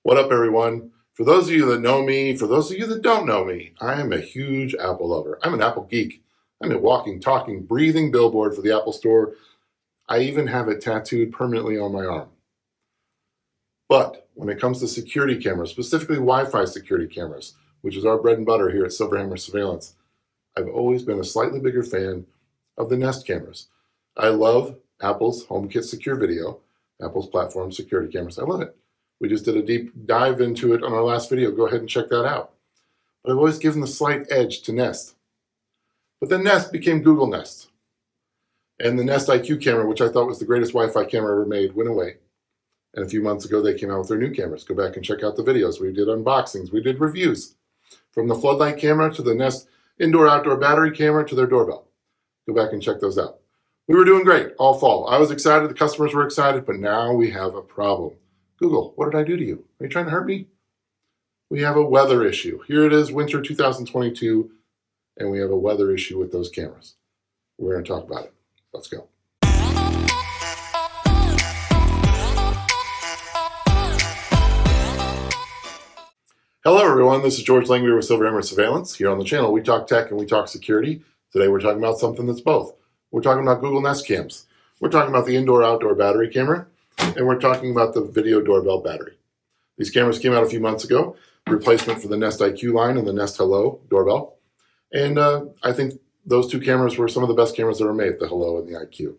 What up, everyone? For those of you that know me, for those of you that don't know me, I am a huge Apple lover. I'm an Apple geek. I'm a walking, talking, breathing billboard for the Apple Store. I even have it tattooed permanently on my arm. But when it comes to security cameras, specifically Wi-Fi security cameras, which is our bread and butter here at SilverHammer Surveillance, I've always been a slightly bigger fan of the Nest cameras. I love Apple's HomeKit Secure Video, Apple's platform security cameras. I love it. We just did a deep dive into it on our last video. Go ahead and check that out. But I've always given the slight edge to Nest. But then Nest became Google Nest. And the Nest IQ camera, which I thought was the greatest Wi-Fi camera ever made, went away. And a few months ago, they came out with their new cameras. Go back and check out the videos. We did unboxings. We did reviews. From the floodlight camera to the Nest indoor-outdoor battery camera to their doorbell. Go back and check those out. We were doing great all fall. I was excited. The customers were excited. But now we have a problem. Google, what did I do to you? Are you trying to hurt me? We have a weather issue. Here it is, winter 2022, and we have a weather issue with those cameras. We're going to talk about it. Let's go. Hello, everyone. This is George Langabeer with SilverHammer Surveillance. Here on the channel, we talk tech and we talk security. Today, we're talking about something that's both. We're talking about Google Nest cams. We're talking about the indoor-outdoor battery camera. And we're talking about the video doorbell battery. These cameras came out a few months ago, replacement for the Nest IQ line and the Nest Hello doorbell. And I think those two cameras were some of the best cameras ever made, the Hello and the IQ.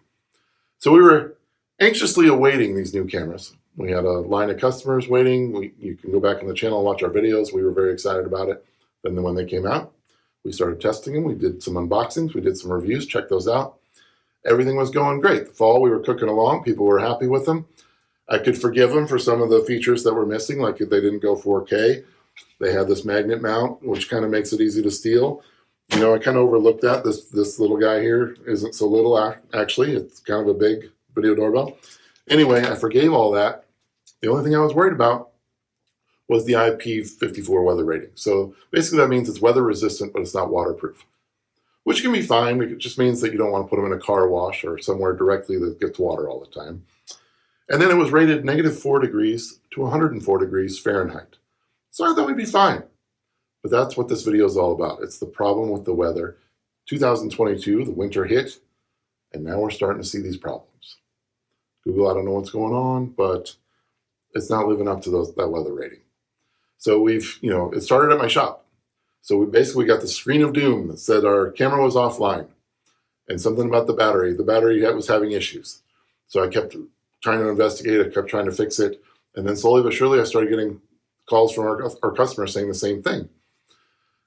So we were anxiously awaiting these new cameras. We had a line of customers waiting. You can go back on the channel and watch our videos. We were very excited about it. Then when they came out, we started testing them. We did some unboxings. We did some reviews. Check those out. Everything was going great. The fall, we were cooking along. People were happy with them. I could forgive them for some of the features that were missing, like if they didn't go 4K. They had this magnet mount, which kind of makes it easy to steal. You know, I kind of overlooked that. This little guy here isn't so little, actually. It's kind of a big video doorbell. Anyway, I forgave all that. The only thing I was worried about was the IP54 weather rating. So basically that means it's weather resistant, but it's not waterproof, which can be fine. It just means that you don't want to put them in a car wash or somewhere directly that gets water all the time. And then it was rated -4 degrees to 104 degrees Fahrenheit. So I thought we'd be fine. But that's what this video is all about. It's the problem with the weather. 2022, the winter hit, and now we're starting to see these problems. Google, I don't know what's going on, but it's not living up to that weather rating. So it started at my shop. So we basically got the screen of doom that said our camera was offline and something about the battery. The battery was having issues. So I kept trying to investigate. I kept trying to fix it. And then slowly but surely, I started getting calls from our customers saying the same thing.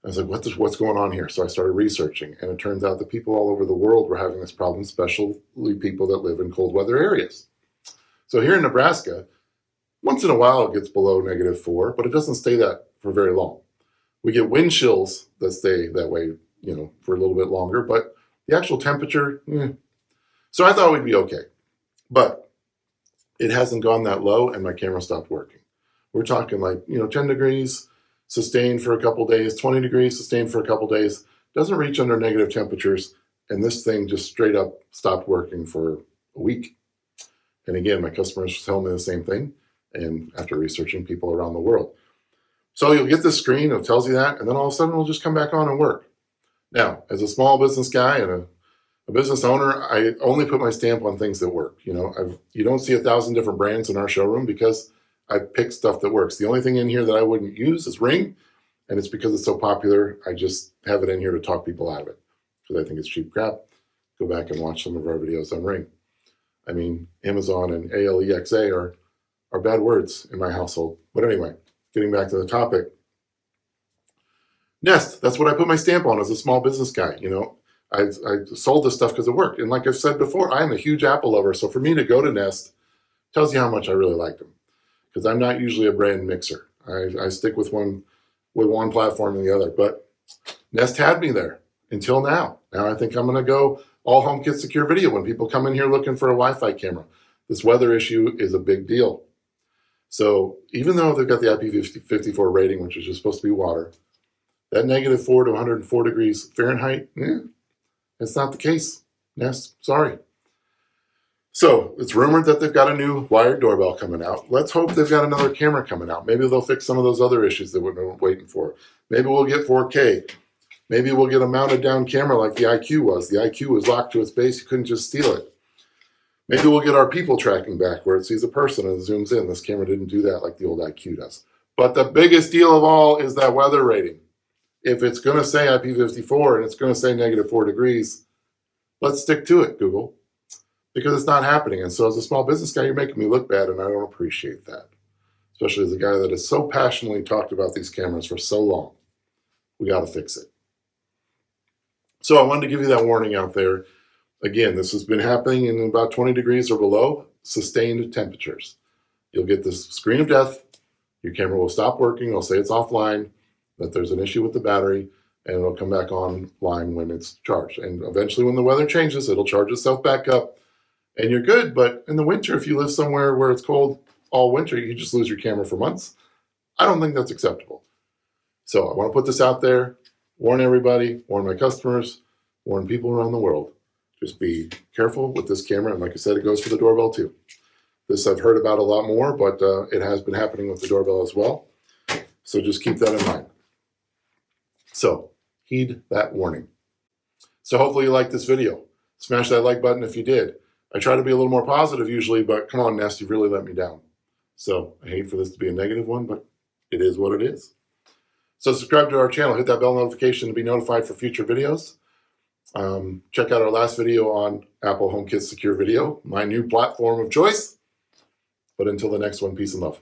I was like, what's going on here? So I started researching. And it turns out that people all over the world were having this problem, especially people that live in cold weather areas. So here in Nebraska, once in a while it gets below -4, but it doesn't stay that for very long. We get wind chills that stay that way, for a little bit longer, but the actual temperature, So I thought we'd be okay. But it hasn't gone that low, and my camera stopped working. We're talking 10 degrees, sustained for a couple days, 20 degrees, sustained for a couple days, doesn't reach under negative temperatures, and this thing just straight up stopped working for a week. And again, my customers tell me the same thing, and after researching people around the world. So you'll get this screen, it tells you that, and then all of a sudden it'll just come back on and work. Now, as a small business guy and a business owner, I only put my stamp on things that work. You don't see 1,000 different brands in our showroom because I pick stuff that works. The only thing in here that I wouldn't use is Ring, and it's because it's so popular. I just have it in here to talk people out of it because I think it's cheap crap. Go back and watch some of our videos on Ring. I mean, Amazon and ALIXA are bad words in my household. But anyway, getting back to the topic. Nest, that's what I put my stamp on as a small business guy. I sold this stuff because it worked. And like I've said before, I'm a huge Apple lover. So for me to go to Nest tells you how much I really like them. Because I'm not usually a brand mixer. I stick with one platform and the other. But Nest had me there until now. Now I think I'm going to go all HomeKit Secure Video when people come in here looking for a Wi-Fi camera. This weather issue is a big deal. So even though they've got the IP54 rating, which is just supposed to be water, that -4 to 104 degrees Fahrenheit, that's not the case. Nest, sorry. So it's rumored that they've got a new wired doorbell coming out. Let's hope they've got another camera coming out. Maybe they'll fix some of those other issues that we've been waiting for. Maybe we'll get 4K. Maybe we'll get a mounted down camera like the IQ was. The IQ was locked to its base. You couldn't just steal it. Maybe we'll get our people tracking back where it sees a person and zooms in. This camera didn't do that like the old IQ does. But the biggest deal of all is that weather rating. If it's going to say IP54 and it's going to say -4 degrees, let's stick to it, Google, because it's not happening. And so as a small business guy, you're making me look bad, and I don't appreciate that, especially as a guy that has so passionately talked about these cameras for so long. We got to fix it. So I wanted to give you that warning out there. Again, this has been happening in about 20 degrees or below, sustained temperatures. You'll get this screen of death. Your camera will stop working. It'll say it's offline, that there's an issue with the battery, and it'll come back online when it's charged. And eventually when the weather changes, it'll charge itself back up, and you're good. But in the winter, if you live somewhere where it's cold all winter, you just lose your camera for months. I don't think that's acceptable. So I want to put this out there, warn everybody, warn my customers, warn people around the world. Just be careful with this camera. And like I said, it goes for the doorbell too. This I've heard about a lot more, but it has been happening with the doorbell as well. So just keep that in mind. So heed that warning. So hopefully you liked this video. Smash that like button if you did. I try to be a little more positive usually, but come on, Nest, you've really let me down. So I hate for this to be a negative one, but it is what it is. So subscribe to our channel, hit that bell notification to be notified for future videos. Check out our last video on Apple HomeKit Secure Video, my new platform of choice. But until the next one, peace and love.